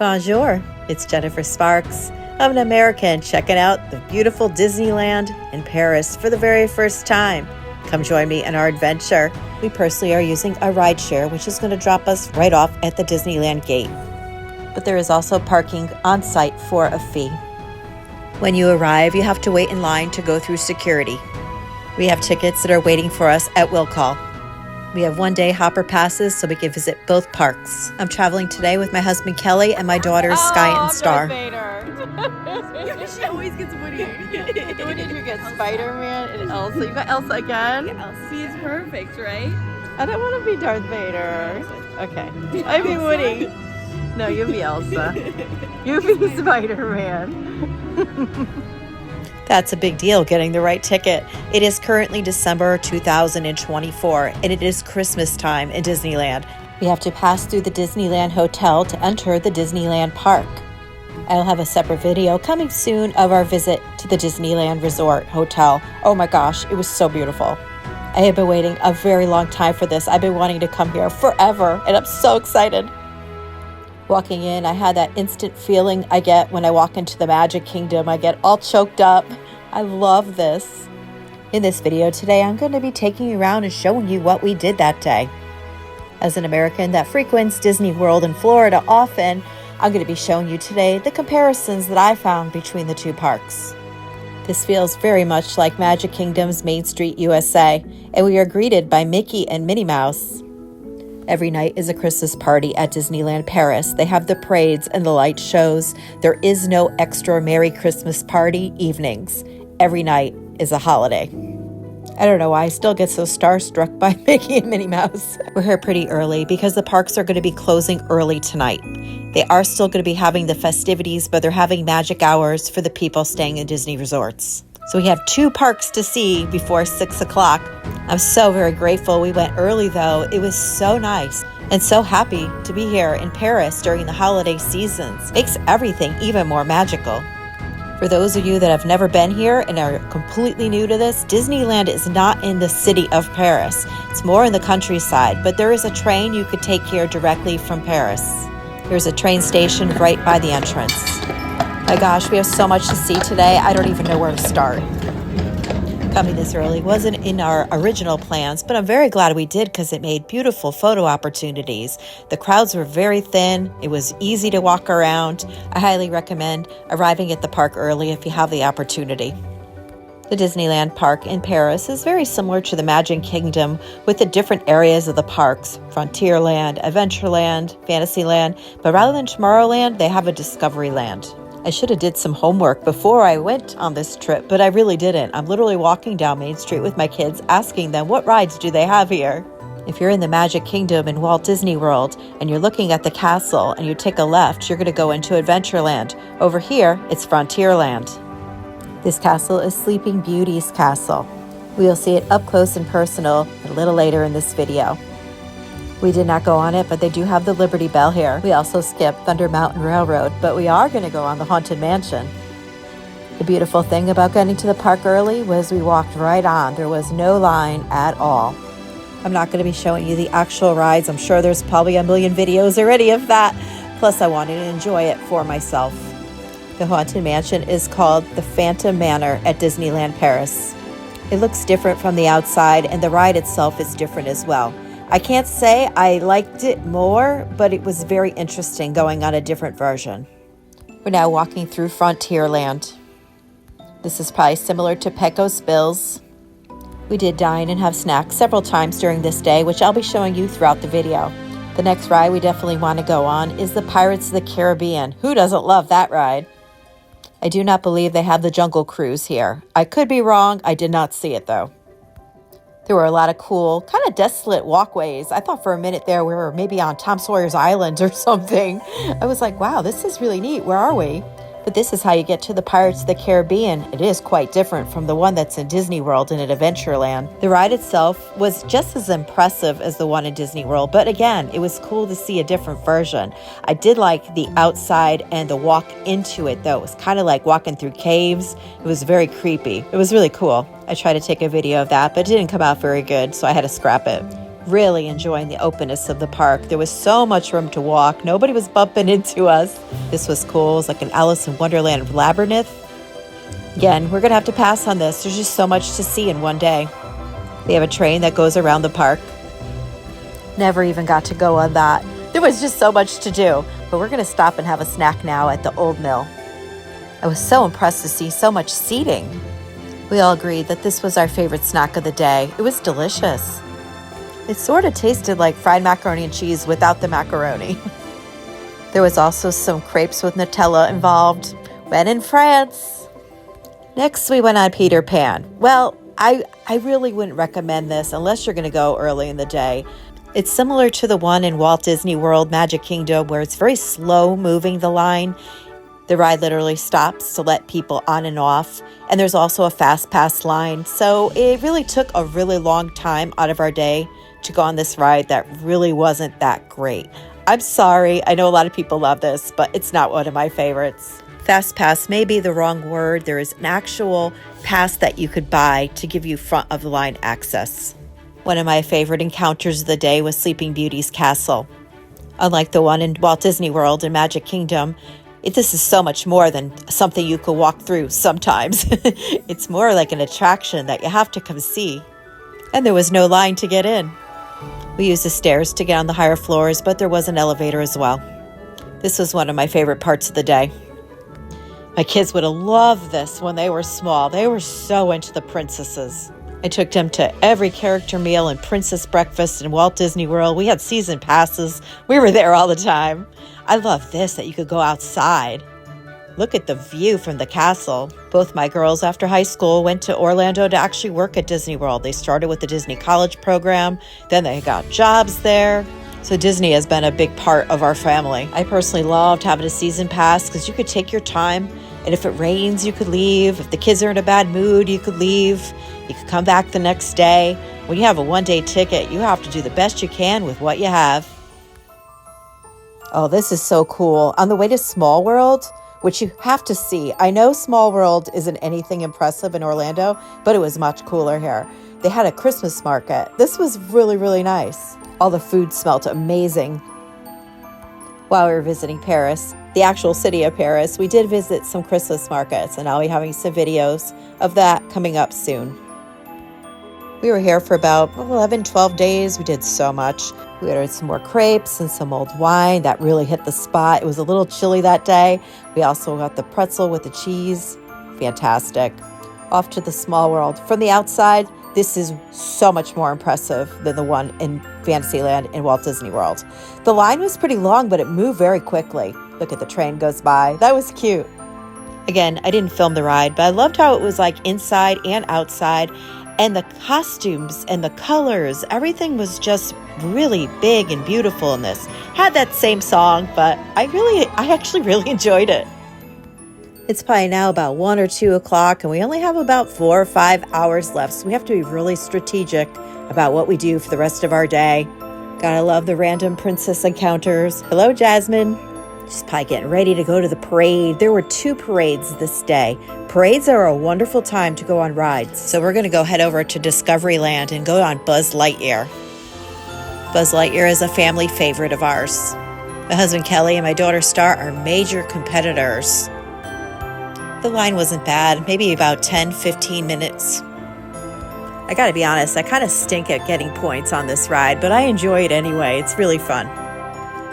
Bonjour, it's Jennifer Sparks. I'm an American checking out the beautiful Disneyland in Paris for the very first time. Come join me in our adventure. We personally are using a rideshare, which is going to drop us right off at the Disneyland gate. But there is also parking on site for a fee. When you arrive, you have to wait in line to go through security. We have tickets that are waiting for us at will call. We have one-day hopper passes so we can visit both parks. I'm traveling today with my husband Kelly and my daughters Sky and Star. She always gets Woody. What did you get? Spider-Man and Elsa. You got Elsa again? Elsa. She's perfect, right? I don't want to be Darth Vader. Okay. I be Woody. No, you'll be Elsa. You be Spider-Man. That's a big deal, getting the right ticket. It is currently December 2024, and it is Christmas time in Disneyland. We have to pass through the Disneyland Hotel to enter the Disneyland Park. I'll have a separate video coming soon of our visit to the Disneyland Resort Hotel. Oh my gosh, it was so beautiful. I have been waiting a very long time for this. I've been wanting to come here forever, and I'm so excited. Walking in, I had that instant feeling I get when I walk into the Magic Kingdom. I get all choked up. I love this. In this video today, I'm going to be taking you around and showing you what we did that day. As an American that frequents Disney World in Florida often, I'm going to be showing you today the comparisons that I found between the two parks. This feels very much like Magic Kingdom's Main Street USA, and we are greeted by Mickey and Minnie Mouse. Every night is a Christmas party at Disneyland Paris. They have the parades and the light shows. There is no extra Merry Christmas party evenings. Every night is a holiday. I don't know why I still get so starstruck by Mickey and Minnie Mouse. We're here pretty early because the parks are going to be closing early tonight. They are still going to be having the festivities, but they're having magic hours for the people staying in Disney resorts. So we have 2 parks to see before 6 o'clock. I'm so very grateful we went early though. It was so nice and so happy to be here in Paris during the holiday seasons. Makes everything even more magical. For those of you that have never been here and are completely new to this, Disneyland is not in the city of Paris. It's more in the countryside, but there is a train you could take here directly from Paris. There's a train station right by the entrance. My gosh, we have so much to see today, I don't even know where to start. Coming this early wasn't in our original plans, but I'm very glad we did because it made beautiful photo opportunities. The crowds were very thin. It was easy to walk around. I highly recommend arriving at the park early if you have the opportunity. The Disneyland Park in Paris is very similar to the Magic Kingdom with the different areas of the parks, Frontierland, Adventureland, Fantasyland, but rather than Tomorrowland, they have a Discoveryland. I should have did some homework before I went on this trip, but I really didn't. I'm literally walking down Main Street with my kids, asking them what rides do they have here. If you're in the Magic Kingdom in Walt Disney World and you're looking at the castle and you take a left, you're going to go into Adventureland. Over here, it's Frontierland. This castle is Sleeping Beauty's castle. We will see it up close and personal a little later in this video. We did not go on it, but they do have the Liberty Bell here. We also skipped Thunder Mountain Railroad, but we are going to go on the Haunted Mansion. The beautiful thing about getting to the park early was we walked right on. There was no line at all. I'm not going to be showing you the actual rides. I'm sure there's probably a million videos already of that. Plus, I wanted to enjoy it for myself. The Haunted Mansion is called the Phantom Manor at Disneyland Paris. It looks different from the outside, and the ride itself is different as well. I can't say I liked it more, but it was very interesting going on a different version. We're now walking through Frontierland. This is probably similar to Pecos Bills. We did dine and have snacks several times during this day, which I'll be showing you throughout the video. The next ride we definitely want to go on is the Pirates of the Caribbean. Who doesn't love that ride? I do not believe they have the Jungle Cruise here. I could be wrong. I did not see it though. There were a lot of cool, kind of desolate walkways. I thought for a minute there we were maybe on Tom Sawyer's Island or something. I was like, wow, this is really neat. Where are we? But this is how you get to the Pirates of the Caribbean. It is quite different from the one that's in Disney World and at Adventureland. The ride itself was just as impressive as the one in Disney World, but again, it was cool to see a different version. I did like the outside and the walk into it, though. It was kind of like walking through caves. It was very creepy. It was really cool. I tried to take a video of that, but it didn't come out very good, so I had to scrap it. Really enjoying the openness of the park. There was so much room to walk. Nobody was bumping into us. This was cool. It was like an Alice in Wonderland labyrinth. Again, we're going to have to pass on this. There's just so much to see in one day. They have a train that goes around the park. Never even got to go on that. There was just so much to do. But we're going to stop and have a snack now at the Old Mill. I was so impressed to see so much seating. We all agreed that this was our favorite snack of the day. It was delicious. It sort of tasted like fried macaroni and cheese without the macaroni. There was also some crepes with Nutella involved. When in France. Next, we went on Peter Pan. Well, I really wouldn't recommend this unless you're going to go early in the day. It's similar to the one in Walt Disney World Magic Kingdom, where it's very slow moving the line. The ride literally stops to let people on and off. And there's also a fast pass line. So it really took a really long time out of our day to go on this ride that really wasn't that great. I'm sorry. I know a lot of people love this, but it's not one of my favorites. Fast pass may be the wrong word. There is an actual pass that you could buy to give you front of the line access. One of my favorite encounters of the day was Sleeping Beauty's castle. Unlike the one in Walt Disney World and Magic Kingdom, this is so much more than something you could walk through sometimes. It's more like an attraction that you have to come see. And there was no line to get in. We used the stairs to get on the higher floors, but there was an elevator as well. This was one of my favorite parts of the day. My kids would have loved this when they were small. They were so into the princesses. I took them to every character meal and princess breakfast in Walt Disney World. We had season passes. We were there all the time. I love this, that you could go outside. Look at the view from the castle. Both my girls after high school went to Orlando to actually work at Disney World. They started with the Disney College program. Then they got jobs there. So Disney has been a big part of our family. I personally loved having a season pass because you could take your time. And if it rains, you could leave. If the kids are in a bad mood, you could leave. You could come back the next day. When you have a one-day ticket, you have to do the best you can with what you have. Oh, this is so cool. On the way to Small World, which you have to see. I know Small World isn't anything impressive in Orlando, but it was much cooler here. They had a Christmas market. This was really, really nice. All the food smelled amazing. While we were visiting Paris, the actual city of Paris, we did visit some Christmas markets, and I'll be having some videos of that coming up soon. We were here for about 11, 12 days. We did so much. We ordered some more crepes and some old wine. That really hit the spot. It was a little chilly that day. We also got the pretzel with the cheese. Fantastic. Off to the Small World. From the outside, this is so much more impressive than the one in Fantasyland in Walt Disney World. The line was pretty long, but it moved very quickly. Look at the train goes by. That was cute. Again, I didn't film the ride, but I loved how it was like inside and outside. And the costumes and the colors, everything was just really big and beautiful in this. Had that same song, but I actually really enjoyed it. It's probably now about 1 or 2 o'clock, and we only have about 4 or 5 hours left, so we have to be really strategic about what we do for the rest of our day. Gotta love the random princess encounters. Hello, Jasmine. She's probably getting ready to go to the parade. There were 2 parades this day. Parades are a wonderful time to go on rides. So we're going to go head over to Discoveryland and go on Buzz Lightyear. Buzz Lightyear is a family favorite of ours. My husband Kelly and my daughter Star are major competitors. The line wasn't bad, maybe about 10, 15 minutes. I gotta be honest, I kind of stink at getting points on this ride, but I enjoy it anyway. It's really fun.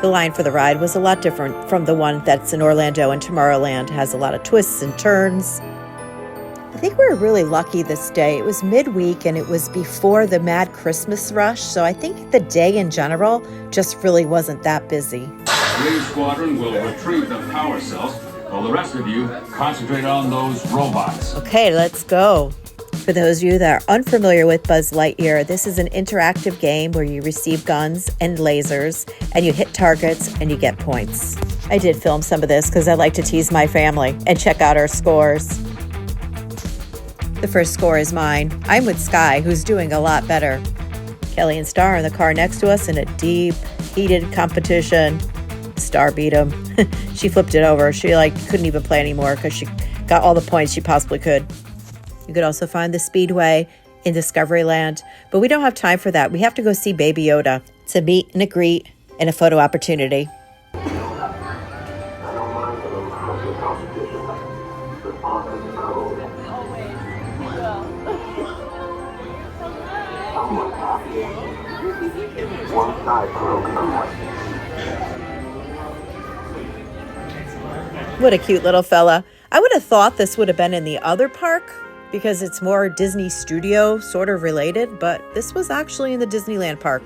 The line for the ride was a lot different from the one that's in Orlando and Tomorrowland. It has a lot of twists and turns. I think we were really lucky this day. It was midweek and it was before the mad Christmas rush, so I think the day in general just really wasn't that busy. The squadron will retrieve the power cells while the rest of you concentrate on those robots. Okay, let's go. For those of you that are unfamiliar with Buzz Lightyear, this is an interactive game where you receive guns and lasers and you hit targets and you get points. I did film some of this because I like to tease my family and check out our scores. The first score is mine. I'm with Sky, who's doing a lot better. Kelly and Star are in the car next to us in a deep, heated competition. Star beat him. She flipped it over. She couldn't even play anymore because she got all the points she possibly could. You could also find the Speedway in Discoveryland, but we don't have time for that. We have to go see Baby Yoda. It's a meet and a greet and a photo opportunity. What a cute little fella. I would have thought this would have been in the other park because it's more Disney Studio sort of related, but this was actually in the Disneyland park.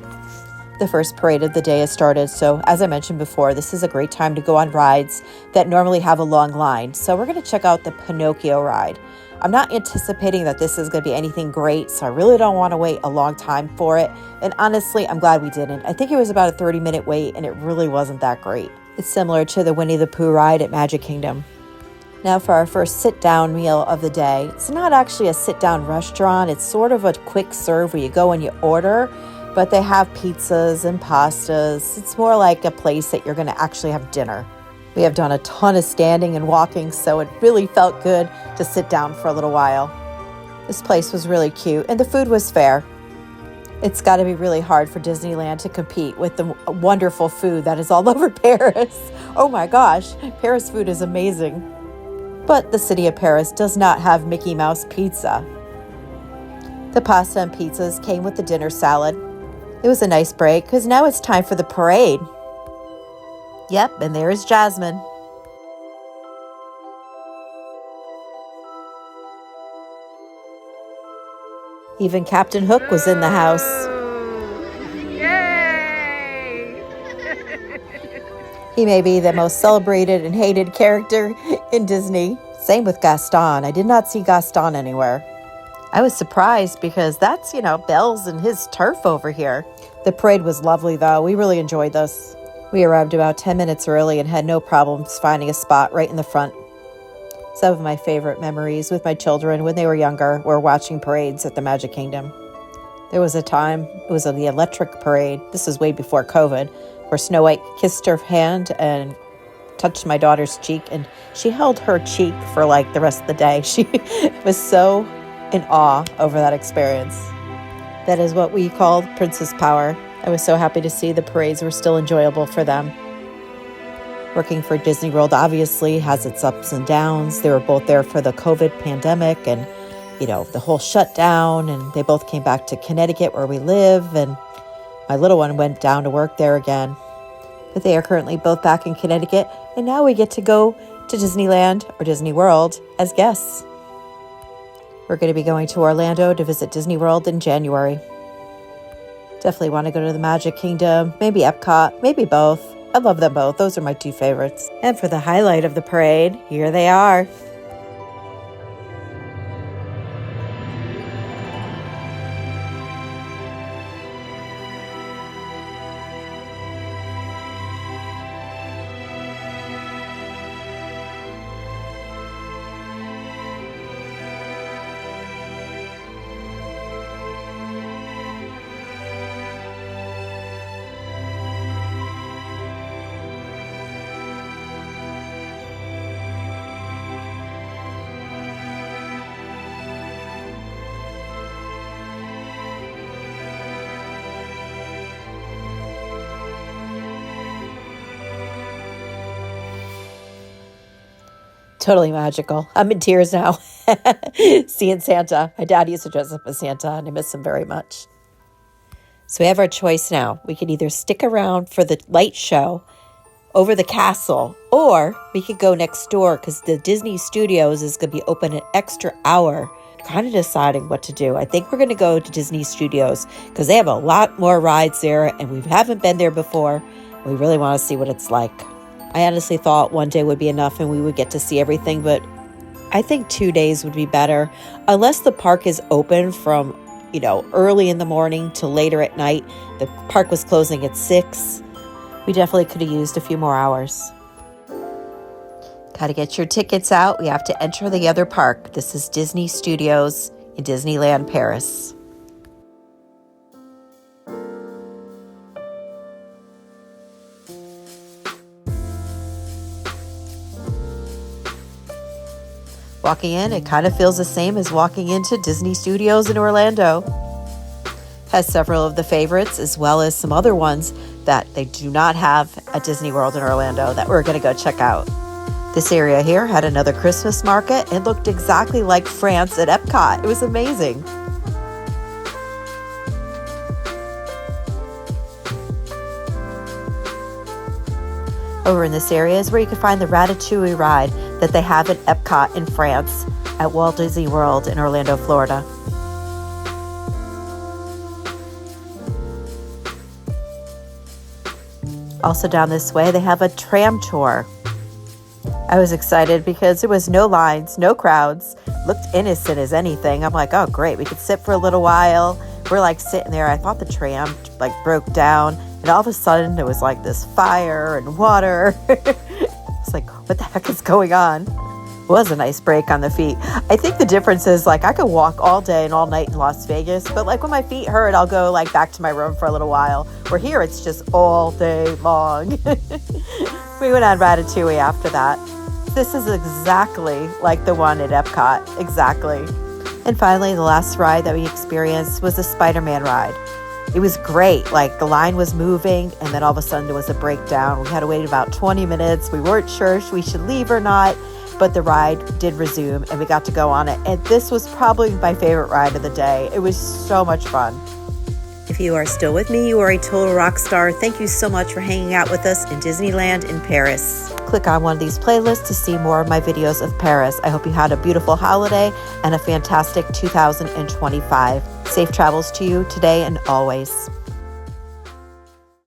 The first parade of the day has started, so as I mentioned before, this is a great time to go on rides that normally have a long line. So we're going to check out the Pinocchio ride. I'm not anticipating that this is going to be anything great, so I really don't want to wait a long time for it. And honestly, I'm glad we didn't. I think it was about a 30-minute wait, and it really wasn't that great. It's similar to the Winnie the Pooh ride at Magic Kingdom. Now for our first sit-down meal of the day. It's not actually a sit-down restaurant. It's sort of a quick serve where you go and you order, but they have pizzas and pastas. It's more like a place that you're going to actually have dinner. We have done a ton of standing and walking, so it really felt good to sit down for a little while. This place was really cute, and the food was fair. It's got to be really hard for Disneyland to compete with the wonderful food that is all over Paris. Oh my gosh, Paris food is amazing. But the city of Paris does not have Mickey Mouse pizza. The pasta and pizzas came with the dinner salad. It was a nice break because now it's time for the parade. Yep, and there is Jasmine. Even Captain Hook was in the house. Yay! He may be the most celebrated and hated character in Disney. Same with Gaston. I did not see Gaston anywhere. I was surprised because that's, Belle's and his turf over here. The parade was lovely though. We really enjoyed this. We arrived about 10 minutes early and had no problems finding a spot right in the front. Some of my favorite memories with my children when they were younger were watching parades at the Magic Kingdom. There was a time, it was the electric parade, this is way before COVID, where Snow White kissed her hand and touched my daughter's cheek, and she held her cheek for like the rest of the day. She was so in awe over that experience. That is what we called princess power. I was so happy to see the parades were still enjoyable for them. Working for Disney World obviously has its ups and downs. They were both there for the COVID pandemic and, the whole shutdown, and they both came back to Connecticut where we live, and my little one went down to work there again. But they are currently both back in Connecticut, and now we get to go to Disneyland or Disney World as guests. We're going to be going to Orlando to visit Disney World in January. Definitely want to go to the Magic Kingdom, maybe Epcot, maybe both. I love them both. Those are my two favorites. And for the highlight of the parade, here they are. Totally magical. I'm in tears now. Seeing Santa. My dad used to dress up as Santa, and I miss him very much. So we have our choice now. We could either stick around for the light show over the castle, or we could go next door because the Disney Studios is going to be open an extra hour. Kind of deciding what to do. I think we're going to go to Disney Studios because they have a lot more rides there, and we haven't been there before. We really want to see what it's like. I honestly thought one day would be enough and we would get to see everything, but I think 2 days would be better. Unless the park is open from, early in the morning to later at night. The park was closing at 6. We definitely could have used a few more hours. Got to get your tickets out. We have to enter the other park. This is Disney Studios in Disneyland Paris. Walking in, it kind of feels the same as walking into Disney Studios in Orlando. Has several of the favorites as well as some other ones that they do not have at Disney World in Orlando that we're going to go check out. This area here had another Christmas market. It looked exactly like France at Epcot. It was amazing. Over in this area is where you can find the Ratatouille ride that they have at Epcot in France at Walt Disney World in Orlando, Florida. Also down this way, they have a tram tour. I was excited because there was no lines, no crowds, looked innocent as anything. I'm like, oh great, we could sit for a little while. We're like sitting there. I thought the tram like broke down, and all of a sudden there was like this fire and water. It's like, what the heck is going on? It was a nice break on the feet. I think the difference is like I could walk all day and all night in Las Vegas, but like when my feet hurt, I'll go like back to my room for a little while. Where here it's just all day long. We went on Ratatouille after that. This is exactly like the one at Epcot, exactly. And finally, the last ride that we experienced was the Spider-Man ride. It was great. Like the line was moving and then all of a sudden there was a breakdown. We had to wait about 20 minutes. We weren't sure if we should leave or not, but the ride did resume and we got to go on it. And this was probably my favorite ride of the day. It was so much fun. If you are still with me, you are a total rock star. Thank you so much for hanging out with us in Disneyland in Paris. Click on one of these playlists to see more of my videos of Paris. I hope you had a beautiful holiday and a fantastic 2025. Safe travels to you today and always.